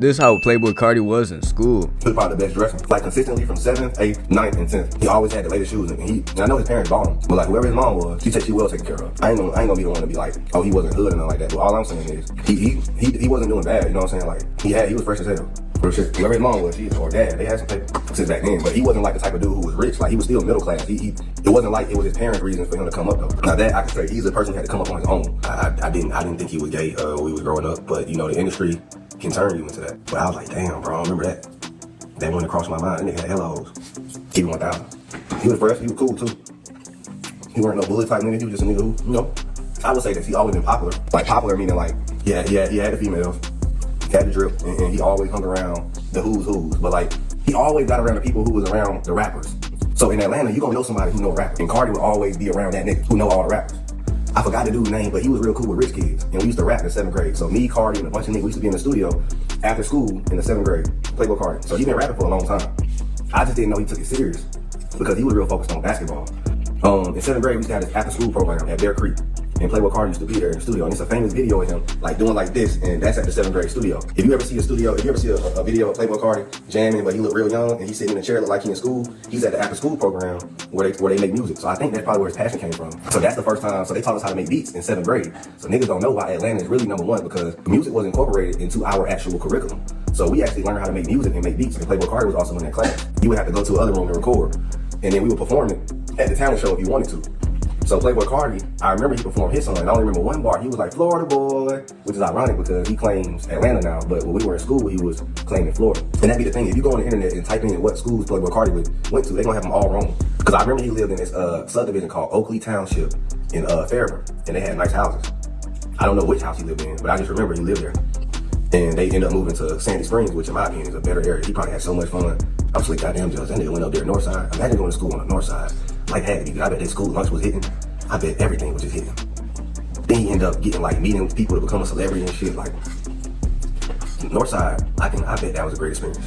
This is how Playboi Carti was in school. He was probably the best dresser. Like consistently from 7th, 8th, 9th, and 10th. He always had the latest shoes. And I know his parents bought him. But like whoever his mom was, she well taken care of. I ain't gonna be the one to be like, oh, he wasn't hood and nothing like that. But all I'm saying is he wasn't doing bad, you know what I'm saying? Like he was fresh as hell. For sure. Whoever his mom was, or dad, they had some paper since back then. But he wasn't like the type of dude who was rich. Like he was still middle class. It wasn't like it was his parents' reasons for him to come up though. Now that I can say he's a person who had to come up on his own. I didn't think he was gay when we was growing up, but you know the industry can turn you into that. But I was like, damn, bro, I remember that. That went across my mind. That nigga had hella hoes. Keep it 1,000. He was fresh. He was cool too. He weren't no bully type nigga. He was just a nigga who, you know, I would say this. He always been popular. Like popular meaning like, he had the females, he had the drip, and he always hung around the who's. But like, he always got around the people who was around the rappers. So in Atlanta, you gonna know somebody who know rappers. And Carti would always be around that nigga who know all the rappers. I forgot the dude's name, but he was real cool with rich kids. And we used to rap in 7th grade. So me, Carti, and a bunch of niggas, we used to be in the studio after school in the 7th grade. Playboi Carti. So he been rapping for a long time. I just didn't know he took it serious because he was real focused on basketball. In 7th grade, we used to have this after school program at Bear Creek. And Playboi Carti used to be there in the studio. And it's a famous video of him like doing like this, and that's at the 7th grade studio. If you ever see a video of Playboi Carti jamming, but he look real young and he's sitting in a chair look like he in school, he's at the after school program where they make music. So I think that's probably where his passion came from. So that's the first time. So they taught us how to make beats in 7th grade. So niggas don't know why Atlanta is really #1 because music was incorporated into our actual curriculum. So we actually learned how to make music and make beats. And Playboi Carti was also in that class. You would have to go to the other room and record, and then we would perform it at the talent show if you wanted to. So Playboi Carti, I remember he performed his song, and I only remember one bar. He was like, Florida boy, which is ironic because he claims Atlanta now, but when we were in school, he was claiming Florida. And that'd be the thing, if you go on the internet and type in what schools Playboi Carti went to, they're gonna have them all wrong. Because I remember he lived in this subdivision called Oakley Township in Fairburn, and they had nice houses. I don't know which house he lived in, but I just remember he lived there. And they ended up moving to Sandy Springs, which in my opinion is a better area. He probably had so much fun. I'm just like, goddamn jealous. That nigga went up there north side. Imagine going to school on the north side. Like, had to be. I bet their school lunch was hitting. I bet everything was just hitting. Then he ended up getting like meeting people to become a celebrity and shit. Like, north side, I bet that was a great experience.